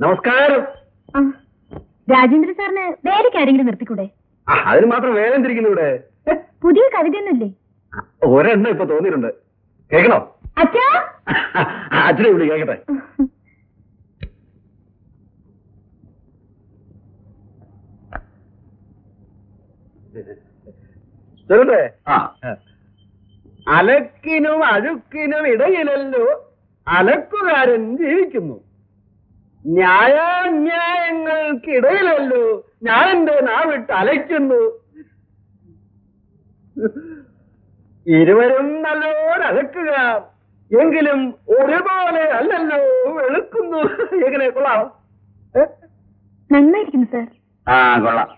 നമസ്കാരം. രാജേന്ദ്ര സാറിന് വേലയ്ക്ക് ആരെങ്കിലും നിർത്തിക്കൂടെ? അതിന് മാത്രം വേഗം തിരിക്കുന്നു ഇവിടെ. പുതിയ കവിതയൊന്നുമില്ലേ? ഒരെണ്ണം ഇപ്പൊ തോന്നിയിട്ടുണ്ട്. കേൾക്കണോ? അച്ഛാ, അച്ഛനെ വിളി കേൾക്കട്ടെ. അലക്കിനും അഴുക്കിനും ഇടയിലല്ലോ അലക്കുകാരൻ ജീവിക്കുന്നു. ന്യായാന്യായങ്ങൾക്കിടയിലല്ലോ ഞാൻ എന്റെ നാവിട്ട് അലയ്ക്കുന്നു. ഇരുവരും നല്ലോരലക്കുക, എങ്കിലും ഒരുപോലെ അല്ലല്ലോ വെളുക്കുന്നു. എങ്ങനെ കൊള്ളാം? നന്നായിരിക്കുന്നു സാർ. കൊള്ളാം.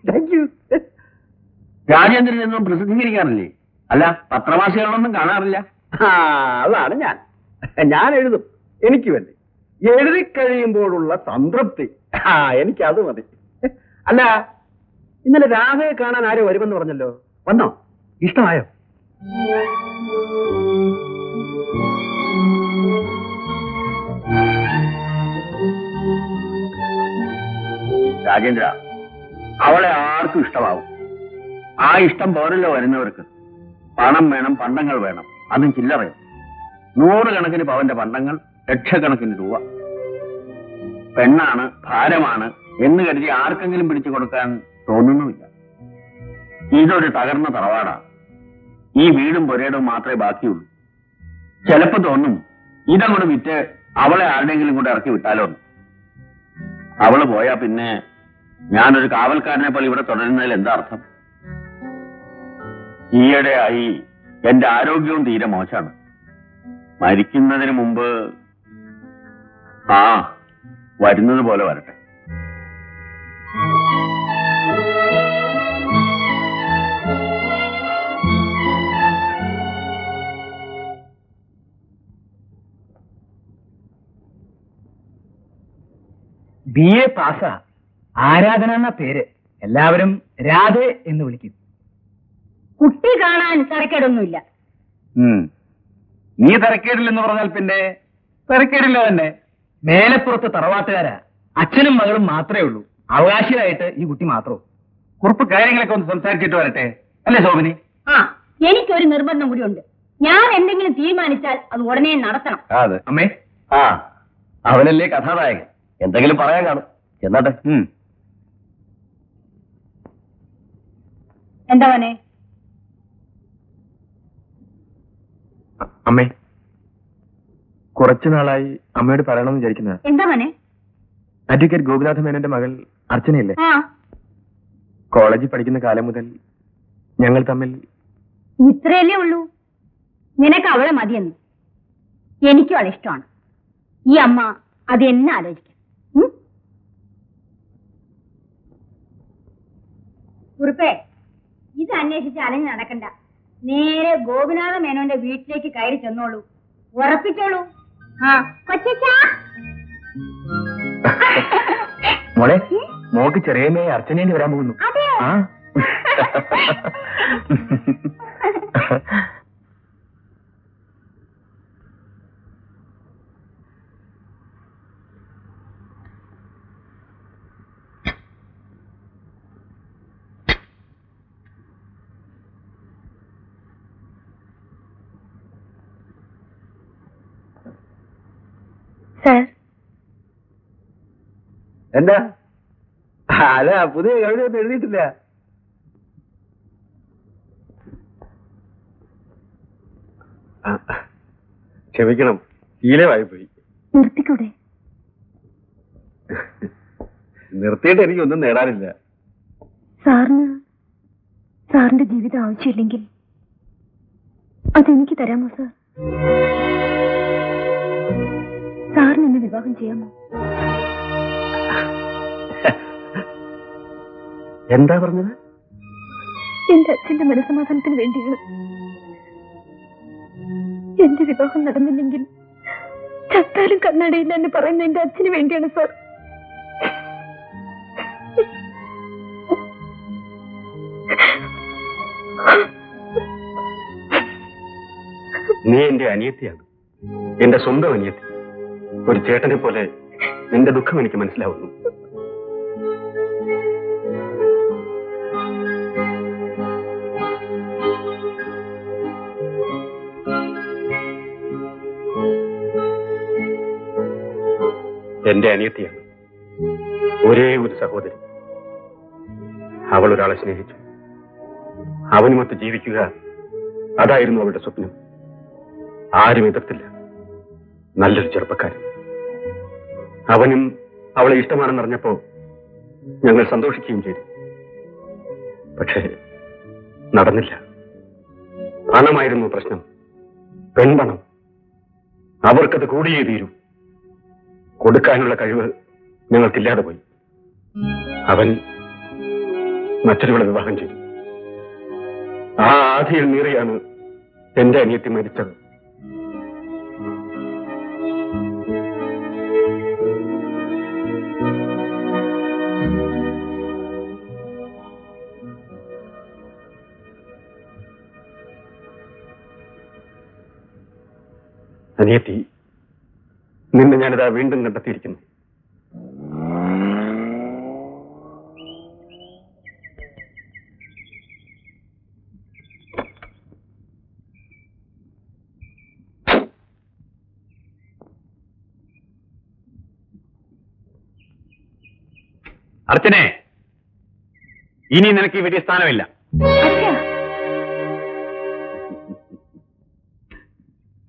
Thank you. രാജേന്ദ്രനൊന്നും പ്രസിദ്ധീകരിക്കാറില്ലേ? അല്ല, പത്രവാസികളൊന്നും കാണാറില്ല. അതാണ് ഞാൻ എഴുതും എനിക്ക് വേണ്ടി. എഴുതി കഴിയുമ്പോഴുള്ള സംതൃപ്തി, എനിക്കത് മതി. അല്ല, ഇന്നലെ രാധയെ കാണാൻ ആരോ വരുമെന്ന് പറഞ്ഞല്ലോ, വന്നോ? ഇഷ്ടമായോ? രാജേന്ദ്ര, അവളെ ആർക്കും ഇഷ്ടമാവും. ആ ഇഷ്ടം പോരല്ലോ വരുന്നവർക്ക്. പണം വേണം, പണ്ടങ്ങൾ വേണം, അതും ചില്ലറയും. 100 കണക്കിന് പവന്റെ പണ്ടങ്ങൾ, ലക്ഷക്കണക്കിന് രൂപ. പെണ്ണാണ്, ഭാരമാണ് എന്ന് കരുതി ആർക്കെങ്കിലും പിടിച്ചു കൊടുക്കാൻ തോന്നുന്നുമില്ല. ഇതൊരു തകർന്ന തറവാടാണ്. ഈ വീടും പുരയിടവും മാത്രമേ ബാക്കിയുള്ളൂ. ചിലപ്പോ തോന്നും ഇതങ്ങോട്ട് വിറ്റ് അവളെ ആരുടെങ്കിലും കൂടെ ഇറക്കി വിട്ടാലോ. അവള് പോയാ പിന്നെ ഞാനൊരു കാവൽക്കാരനെ പോലെ ഇവിടെ തുടരുന്നതിൽ എന്താ അർത്ഥം? ഈയിടെയായി എന്റെ ആരോഗ്യവും തീരെ മോശമാണ്. മരിക്കുന്നതിന് മുമ്പ് വരുന്നത് പോലെ വരട്ടെ. BA പാസാ. ആരാധന എന്ന പേര്. എല്ലാവരും രാധേ എന്ന് വിളിക്കും. കുട്ടി കാണാൻ തരക്കേടൊന്നുമില്ല. നീ തരക്കേടില്ലെന്ന് പറഞ്ഞാൽ പിന്നെ തരക്കേടില്ല തന്നെ. മേലപ്പുറത്ത് തറവാട്ടുകാരാ. അച്ഛനും മകളും മാത്രമേ ഉള്ളൂ. അവകാശിയായിട്ട് ഈ കുട്ടി മാത്രവും. കുറിപ്പ് കാര്യങ്ങളൊക്കെ ഒന്ന് സംസാരിച്ചിട്ട് വരട്ടെ, അല്ലേ ശോഭനി? എനിക്കൊരു നിർബന്ധം കൂടി ഉണ്ട്. ഞാൻ എന്തെങ്കിലും തീരുമാനിച്ചാൽ അത് ഉടനെ നടത്തണം. അതെ അമ്മേ. അവനല്ലേ കഥാനായകൻ, എന്തെങ്കിലും പറയാൻ കാണും. എന്നാട്ടെ. എന്താ മോനെ? അമ്മേ, കുറച്ചുനാളായി അമ്മയോട് പറയണമെന്ന് വിചാരിക്കുന്നത്. എന്താ മോനെ? അഡ്വക്കേറ്റ് ഗോപിനാഥ മേനന്റെ മകൾ അർച്ചനയില്ലേ? കോളേജിൽ പഠിക്കുന്ന കാലം മുതൽ ഞങ്ങൾ തമ്മിൽ. ഇത്രയല്ലേ ഉള്ളൂ? നിനക്ക് അവളെ മതിയെന്ന്. എനിക്കും അവളെ ഇഷ്ടമാണ്. ഈ അമ്മ അത് എന്നെ ആലോചിക്കാം. കുറുപ്പേ, ഇത് അന്വേഷിച്ച് അലഞ്ഞ് നടക്കണ്ട. നേരെ ഗോപിനാഥ മേനോന്റെ വീട്ടിലേക്ക് കയറി ചെന്നോളൂ. ഉറപ്പിച്ചോളൂ. കൊച്ചാ, മോളെ, മോക്ക് ചെറിയമ്മയെ അർച്ചനേണ്ടി വരാൻ പോകുന്നു. സാർ, എന്താ? അല്ല, പുതിയ കവിതയൊന്നും എഴുതിയിട്ടില്ല. ക്ഷമിക്കണം, ശീലമായിപ്പോയി. നിർത്തിക്കൂടെ? നിർത്തിയിട്ട് എനിക്കൊന്നും നേടാനില്ല. സാറിന്റെ ജീവിതം ആവശ്യമില്ലെങ്കിൽ അതെനിക്ക് തരാമോ സാർ? സാറിന് എന്നെ വിവാഹം ചെയ്യാമോ? എന്താ പറഞ്ഞത്? എന്റെ അച്ഛന്റെ മനസ്സമാധാനത്തിന് വേണ്ടിയാണ്. എന്റെ വിവാഹം നടന്നില്ലെങ്കിൽ ചത്താലും കണ്ണടയില്ല എന്ന് പറയുന്ന എന്റെ അച്ഛന് വേണ്ടിയാണ് സാർ. നീ എന്റെ അനിയത്തിയാണ്, എന്റെ സ്വന്തം അനിയത്തി. ഒരു ചേട്ടനെ പോലെ നിന്റെ ദുഃഖം എനിക്ക് മനസ്സിലാവുന്നു. എന്റെ അനിയത്തിയാണ്, ഒരേ ഒരു സഹോദരി. അവൾ ഒരാളെ സ്നേഹിച്ചു. അവനുമൊത്ത് ജീവിക്കുക, അതായിരുന്നു അവളുടെ സ്വപ്നം. ആരും എതിർത്തില്ല. നല്ലൊരു ചെറുപ്പക്കാരൻ. അവനും അവളെ ഇഷ്ടമാണെന്നറിഞ്ഞപ്പോ ഞങ്ങൾ സന്തോഷിക്കുകയും ചെയ്തു. പക്ഷേ നടന്നില്ല. പണമായിരുന്നു പ്രശ്നം. പെൺപണം. അവർക്കത് കൂടിയേ തീരൂ. കൊടുക്കാനുള്ള കഴിവ് ഞങ്ങൾക്കില്ലാതെ പോയി. അവൻ മറ്റൊരുവളെ വിവാഹം ചെയ്തു. ആ ആധിയിൽ നീറിയാണ് എന്റെ അനിയത്തി മരിച്ചത്. അനിയത്തി, നിന്നെ ഞാനിതാ വീണ്ടും കണ്ടെത്തിയിരിക്കുന്നു. അർച്ചനെ, ഇനി നിനക്ക് ഈ വലിയ സ്ഥാനമില്ല.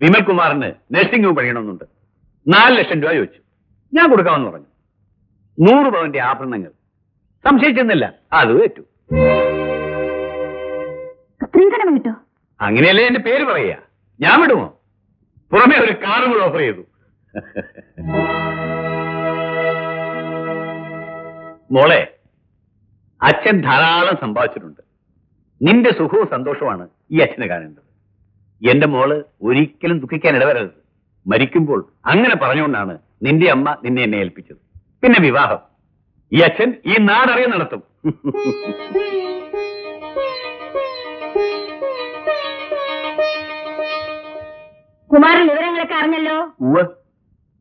വിമൽകുമാറിന് നഴ്സിംഗ് ഹോം പണിയണമെന്നുണ്ട്. 4 ലക്ഷം രൂപ ചോദിച്ചു. ഞാൻ കൊടുക്കാമെന്ന് പറഞ്ഞു. 100 പവന്റെ ആഭരണങ്ങൾ. സംശയിച്ചെന്നില്ല, അത് ഏറ്റു. സ്ത്രീധനം കിട്ടോ? അങ്ങനെയല്ലേ എന്റെ പേര് പറയുക. ഞാൻ വിടുമോ? പുറമെ ഒരു കാറ് കൂടെ ഓഫർ ചെയ്തു. മോളെ, അച്ഛൻ ധാരാളം സമ്പാദിച്ചിട്ടുണ്ട്. നിന്റെ സുഖവും സന്തോഷവുമാണ് ഈ അച്ഛനെ കാണേണ്ടത്. എന്റെ മോള് ഒരിക്കലും ദുഃഖിക്കാൻ ഇടവരരുത്. മരിക്കുമ്പോൾ അങ്ങനെ പറഞ്ഞുകൊണ്ടാണ് നിന്റെ അമ്മ നിന്നെ എന്നെ ഏൽപ്പിച്ചത്. പിന്നെ വിവാഹം ഈ അച്ഛൻ ഈ നാടറിയ നടത്തും. കുമാരൻ വിവരങ്ങളൊക്കെ അറിഞ്ഞല്ലോ.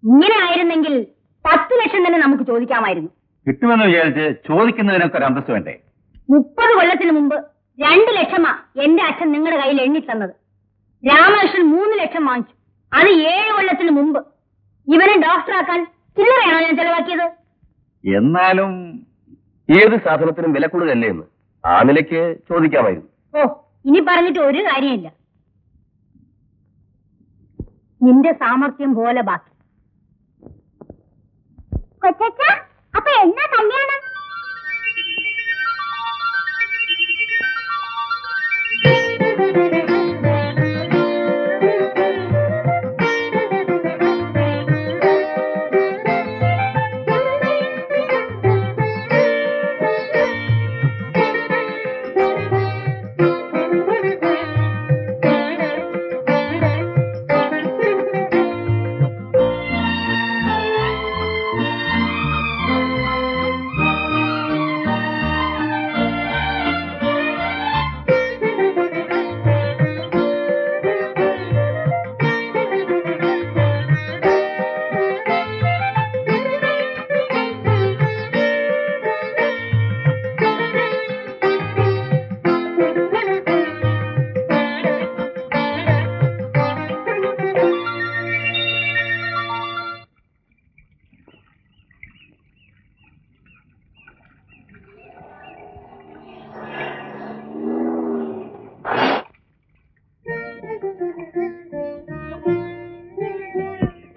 ഇങ്ങനെ ആയിരുന്നെങ്കിൽ 10 ലക്ഷം തന്നെ നമുക്ക് ചോദിക്കാമായിരുന്നു. കിട്ടുമെന്ന് വിചാരിച്ച് ചോദിക്കുന്നതിനൊക്കെ ഒരു അന്തസ് വേണ്ടേ? 30 കൊല്ലത്തിന് മുമ്പ് 2 ലക്ഷമാ എന്റെ അച്ഛൻ നിങ്ങളുടെ കയ്യിൽ എണ്ണി തന്നത്. രാമകൃഷ്ണൻ 3 ലക്ഷം വാങ്ങിച്ചു. അത് 7 കൊല്ലത്തിന് മുമ്പ്. ഇവനെ ഡോക്ടറാക്കാൻ ചില്ലറയാണോ ഞാൻ ചെലവാക്കിയത്? എന്നാലും ഏത് സാധനത്തിനും വില കൂടുതലല്ലേ എന്ന് ആ നിലയ്ക്ക് ചോദിക്കാമായിരുന്നു. ഓ, ഇനി പറഞ്ഞിട്ട് ഒരു കാര്യമില്ല. നിന്റെ സാമർത്ഥ്യം പോലെ ബാക്കി. കൊച്ചച്ഛ, അപ്പൊ എന്നാ കല്യാണം?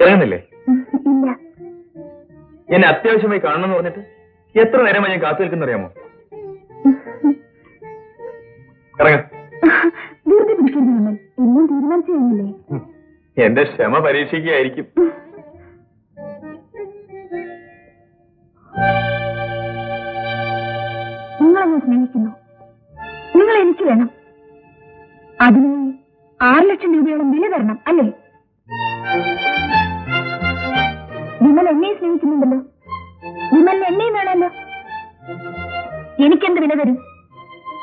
ഇറങ്ങുന്നില്ലേ? എന്നെ അത്യാവശ്യമായി കാണണമെന്ന് പറഞ്ഞിട്ട് എത്ര നേരമായി ഞാൻ കാത്തു നിൽക്കുന്നറിയാമോ? ഇറങ്ങാം. എന്റെ ക്ഷമ പരീക്ഷിക്കുകയായിരിക്കും. നിങ്ങളെന്നെ സ്നേഹിക്കുന്നു. നിങ്ങൾ എനിക്ക് വേണം. അതിന് 6 ലക്ഷം രൂപയോളം വില തരണം, അല്ലേ? വിമൽ എന്നെ സ്നേഹിക്കുന്നുണ്ടല്ലോ. വിമലിന് എന്നെയും വേണമല്ലോ. എനിക്കെന്ത് വില തരും?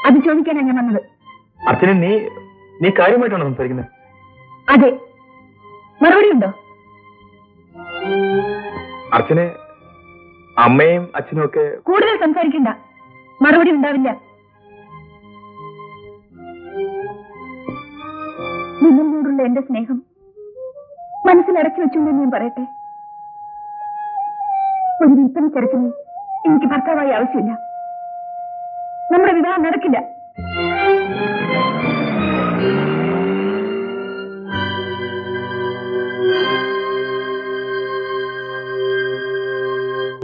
അത് ചോദിക്കാനാണ് ഞാൻ വന്നത്. അച്ഛനെ നീ കാര്യമായിട്ടാണോ സംസാരിക്കുന്നത്? അതെ. മറുപടി ഉണ്ടോ? അർച്ചനെ അമ്മയും അച്ഛനും ഒക്കെ കൂടുതൽ സംസാരിക്കണ്ട, മറുപടി ഉണ്ടാവില്ല. നിന്നോടുള്ള എന്റെ സ്നേഹം മനസ്സിലടച്ചു വെച്ചു എന്ന് ഞാൻ പറയട്ടെ. ഒരു വിൽപ്പന ചെറുക്കിന് എനിക്ക് ഭർത്താവായി ആവശ്യമില്ല. നമ്മുടെ വിവാഹം നടക്കില്ല.